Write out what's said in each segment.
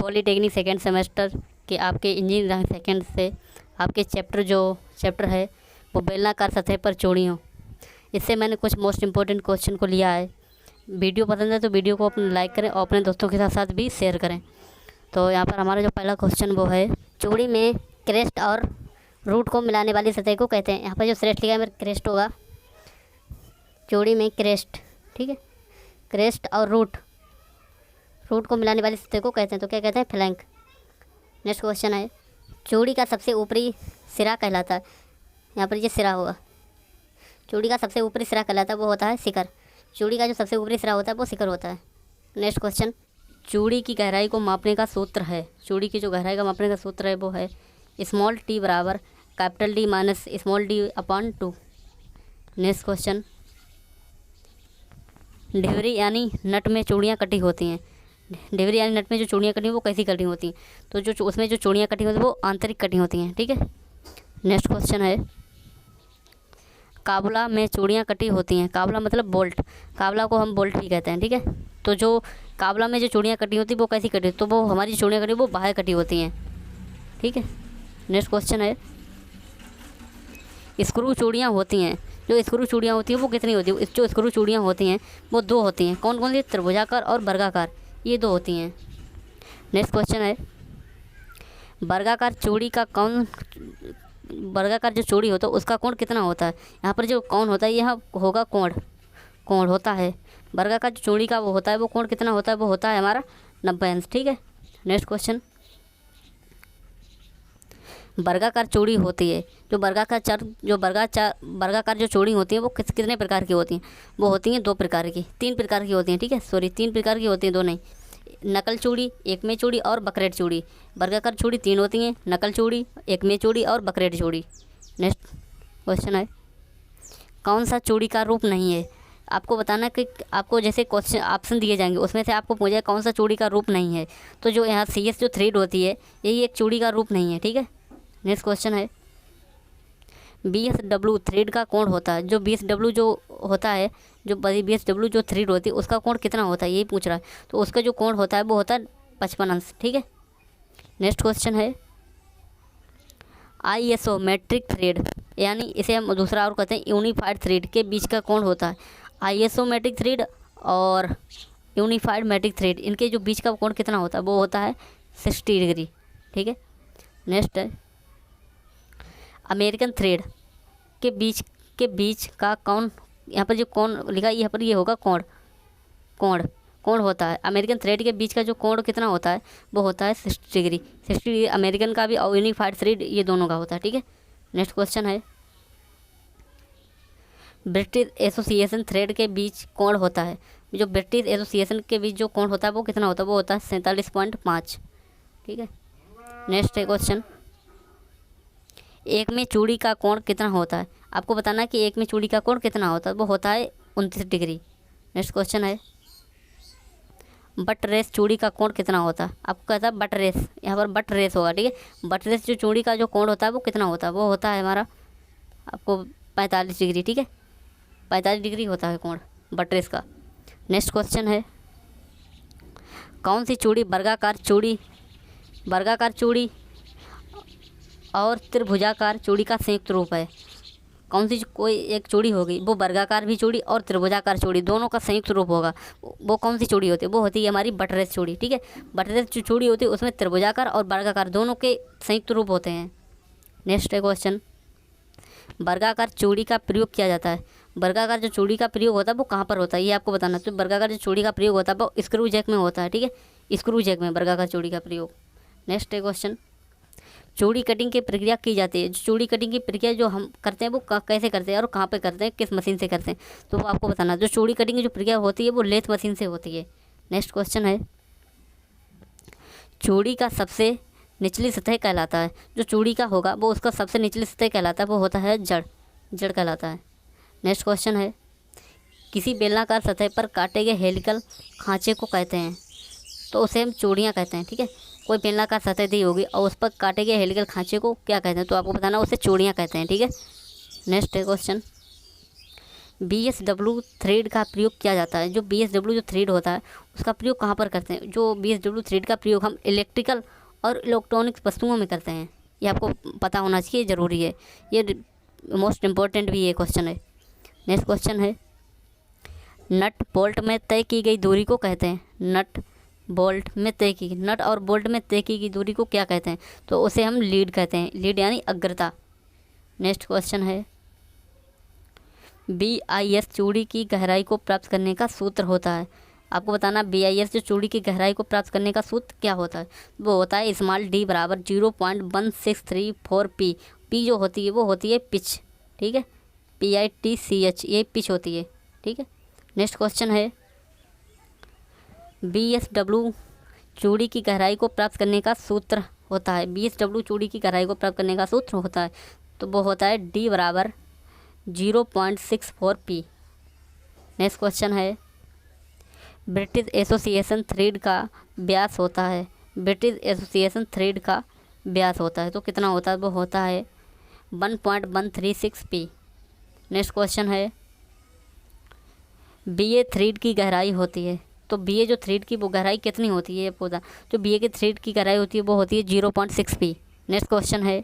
Polytechnic second semester के आपके engineering second से आपके चैप्टर है वो बेलनाकार सतह पर चूड़ियों। इससे मैंने कुछ मोस्ट इम्पोर्टेंट क्वेश्चन को लिया है। वीडियो पसंद है तो वीडियो को अपने लाइक करें और अपने दोस्तों के साथ भी शेयर करें। तो यहाँ पर हमारा जो पहला क्वेश्चन वो है, चूड़ी में क्रेस्ट और रूट को मिलाने वाली सतह को कहते हैं। यहाँ पर जो श्रेष्ठ लिखा है मेरा क्रेस्ट होगा। चूड़ी में क्रेस्ट, ठीक है, क्रेस्ट और रूट को मिलाने वाली सतह को कहते हैं, तो क्या कहते हैं? फ्लैंक। नेक्स्ट क्वेश्चन है, चूड़ी का सबसे ऊपरी सिरा कहलाता है। यहाँ पर ये सिरा होगा। चूड़ी का सबसे ऊपरी सिरा कहलाता है वो होता है शिखर। चूड़ी का जो सबसे ऊपरी सिरा होता है वो शिखर होता है। नेक्स्ट क्वेश्चन, चूड़ी की गहराई को मापने का सूत्र है। चूड़ी की जो गहराई का मापने का सूत्र है वो है स्मॉल टी बराबर capital D minus small D upon 2। Next question, ढिवरी यानी नट में चूड़ियाँ कटी होती हैं। ढिवरी यानी नट में जो चूड़ियाँ कटी वो कैसी कटी होती हैं? तो जो उसमें जो चूड़ियाँ कटी होती हैं वो आंतरिक कटी होती हैं, ठीक है। नेक्स्ट क्वेश्चन है, काबुला में चूड़ियाँ कटी होती हैं। काबुला मतलब बोल्ट, काबुला को हम बोल्ट भी कहते हैं, ठीक है। तो जो काबुला में जो चूड़ियाँ कटी होती वो कैसी कटी? तो वो हमारी चूड़ियाँ कटी वो बाहर कटी होती हैं, ठीक है। नेक्स्ट क्वेश्चन है, स्क्रू चूड़ियाँ होती हैं। जो स्क्रू चूड़ियाँ होती हैं वो कितनी होती है? जो स्क्रू चूड़ियाँ होती हैं वो 2 होती हैं। कौन कौन सी? त्रिभुजाकार और वर्गाकार, ये 2 होती हैं। नेक्स्ट क्वेश्चन है, वर्गाकार जो चूड़ी होता है उसका कोण कितना होता है? यहाँ पर जो कोण होता है यह होगा कोण होता है। वर्गाकार जो चूड़ी का वो होता है वो कोण कितना होता है? वो होता है हमारा 90 अंश, ठीक है। नेक्स्ट क्वेश्चन, वर्गाकार चूड़ी होती है। जो वर्गाकार जो चूड़ी होती है वो कितने प्रकार की होती हैं? वो होती हैं 2 प्रकार की, 3 प्रकार की होती हैं, ठीक है। 3 प्रकार की होती हैं, 2 नहीं। नकल चूड़ी, एकमे चूड़ी और बकरेट चूड़ी। वर्गाकार चूड़ी 3 होती हैं, नकल चूड़ी, एकमे चूड़ी और बकरेट चूड़ी। नेक्स्ट क्वेश्चन है, कौन सा चूड़ी का रूप नहीं है? आपको बताना है कि आपको जैसे क्वेश्चन ऑप्शन दिए जाएंगे उसमें से आपको पूछा कौन सा चूड़ी का रूप नहीं है। तो जो यहाँ CS जो थ्रेड होती है यही एक चूड़ी का रूप नहीं है, ठीक है। नेक्स्ट क्वेश्चन है, BSW थ्रेड का कोण होता है। जो BSW जो होता है, जो BSW जो थ्रेड होती है उसका कोण कितना होता है, यही पूछ रहा है। तो उसका जो कोण होता है वो होता है 55 अंश, ठीक है। नेक्स्ट क्वेश्चन है, ISO मेट्रिक थ्रेड यानी इसे हम दूसरा और कहते हैं यूनिफाइड थ्रेड के बीच का कोण होता है। ISO मेट्रिक थ्रेड और यूनिफाइड मेट्रिक थ्रेड इनके जो बीच का कोण कितना होता है? वो होता है 60 डिग्री, ठीक है। नेक्स्ट है, अमेरिकन थ्रेड के बीच का कोण, यहाँ पर जो कोण लिखा है यहाँ पर ये होगा कोण होता है। अमेरिकन थ्रेड के बीच का जो कोण कितना होता है? वो होता है 60 डिग्री। 60 डिग्री अमेरिकन का भी और यूनिफाइड थ्रेड ये दोनों का होता है, ठीक है। नेक्स्ट क्वेश्चन है, ब्रिटिश एसोसिएशन थ्रेड के बीच कोण होता है। जो ब्रिटिश एसोसिएशन के बीच जो कोण होता है वो कितना होता है? वो होता है 47.5, ठीक है। नेक्स्ट क्वेश्चन, एक में चूड़ी का कोण कितना होता है? आपको बताना है कि एक में चूड़ी का कोण कितना होता है? वो होता है 29 डिग्री। नेक्स्ट क्वेश्चन है, बट रेस चूड़ी का कोण कितना होता है? आपको कहता है बट रेस, यहाँ पर बट रेस होगा, ठीक है। बट रेस जो चूड़ी का जो कोण होता है वो कितना होता है? वो होता है हमारा आपको 45 डिग्री, ठीक है। 45 डिग्री होता है कोण बट रेस का। नेक्स्ट क्वेश्चन है, कौन सी चूड़ी वर्गाकार चूड़ी और त्रिभुजाकार चूड़ी का संयुक्त रूप है? कौन सी कोई एक चूड़ी होगी वो वर्गाकार भी चूड़ी और त्रिभुजाकार चूड़ी दोनों का संयुक्त रूप होगा। वो कौन सी चूड़ी होती है? वो होती है हमारी बटरेस चूड़ी, ठीक है। बटरेस जो चूड़ी होती है उसमें त्रिभुजाकार और वर्गाकार दोनों के संयुक्त रूप होते हैं। नेक्स्ट क्वेश्चन, वर्गाकार चूड़ी का प्रयोग किया जाता है। वर्गाकार जो चूड़ी का प्रयोग होता है वो कहाँ पर होता है ये आपको बताना। तो वर्गाकार जो चूड़ी का प्रयोग होता है वो स्क्रू जैक में होता है, ठीक है। स्क्रू जैक में वर्गाकार चूड़ी का प्रयोग। नेक्स्ट क्वेश्चन, चूड़ी कटिंग की प्रक्रिया की जाती है। जो चूड़ी कटिंग की प्रक्रिया जो हम करते हैं वो कैसे करते हैं और कहाँ पे करते हैं, किस मशीन से करते हैं, तो वो आपको बताना। जो चूड़ी कटिंग की जो प्रक्रिया होती है वो लेथ मशीन से होती है। नेक्स्ट क्वेश्चन है, चूड़ी का सबसे निचली सतह कहलाता है। जो चूड़ी का होगा वो उसका सबसे निचली सतह कहलाता है, वो होता है जड़ कहलाता है। नेक्स्ट क्वेश्चन है, किसी बेलनाकार सतह पर काटे गए हेलिकल खांचे को कहते हैं। तो उसे हम चूड़ियाँ कहते हैं, ठीक है। कोई बेलनाकार सतह दी होगी और उस पर काटे गए हेलिकल खांचे को क्या कहते हैं? तो आपको बताना उसे चूड़ियाँ कहते हैं, ठीक है। नेक्स्ट क्वेश्चन, BSW थ्रेड का प्रयोग किया जाता है। जो BSW जो थ्रेड होता है उसका प्रयोग कहाँ पर करते हैं? जो BSW थ्रेड का प्रयोग हम इलेक्ट्रिकल और इलेक्ट्रॉनिक्स वस्तुओं में करते हैं। ये आपको पता होना चाहिए, ज़रूरी है, ये मोस्ट इम्पोर्टेंट भी ये क्वेश्चन है। नेक्स्ट क्वेश्चन है, नट बोल्ट में तय की गई दूरी को कहते हैं। नट बोल्ट में तय की, नट और बोल्ट में तय की गई दूरी को क्या कहते हैं? तो उसे हम लीड कहते हैं, लीड यानी अग्रता। नेक्स्ट क्वेश्चन है, BIS चूड़ी की गहराई को प्राप्त करने का सूत्र होता है। आपको बताना BIS जो चूड़ी की गहराई को प्राप्त करने का सूत्र क्या होता है? वो होता है स्मॉल d बराबर 0.1634 p। p जो होती है वो होती है पिच, ठीक है, PITCH, ये पिच होती है, ठीक है। नेक्स्ट क्वेश्चन है, BSW चूड़ी की गहराई को प्राप्त करने का सूत्र होता है। BSW चूड़ी की गहराई को प्राप्त करने का सूत्र होता है, तो वो होता है d बराबर 0.64 p। नेक्स्ट क्वेश्चन है, ब्रिटिश एसोसिएशन थ्रेड का व्यास होता है। ब्रिटिश एसोसिएशन थ्रेड का व्यास होता है तो कितना होता है? वो होता है 1.136 p। नेक्स्ट क्वेश्चन है, BA थ्रेड की गहराई होती है, तो BA जो थ्रेड की वो गहराई कितनी होती है? पौधा जो BA के थ्रेड की गहराई होती है वो होती है 0.6 p। नेक्स्ट क्वेश्चन है,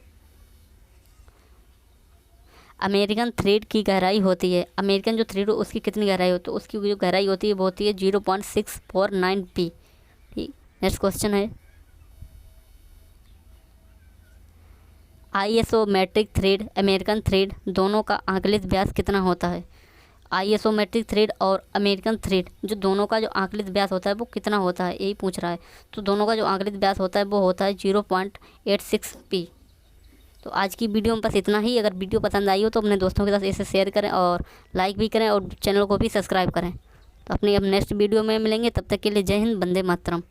अमेरिकन थ्रेड की गहराई होती है, अमेरिकन जो थ्रेड उसकी कितनी गहराई होती है? उसकी जो गहराई होती है वो होती है 0.649 p, ठीक। नेक्स्ट क्वेश्चन है, आइसोमेट्रिक थ्रेड अमेरिकन थ्रेड दोनों का आंकलित व्यास कितना होता है? आइसोमेट्रिक थ्रेड और अमेरिकन थ्रेड जो दोनों का जो आंकलित व्यास होता है वो कितना होता है, यही पूछ रहा है। तो दोनों का जो आंकलित व्यास होता है वो होता है 0.86 p। तो आज की वीडियो में बस इतना ही। अगर वीडियो पसंद आई हो तो अपने दोस्तों के साथ इसे शेयर करें और लाइक भी करें और चैनल को भी सब्सक्राइब करें। तो अपनी अब नेक्स्ट वीडियो में मिलेंगे, तब तक के लिए जय हिंद, वंदे मातरम।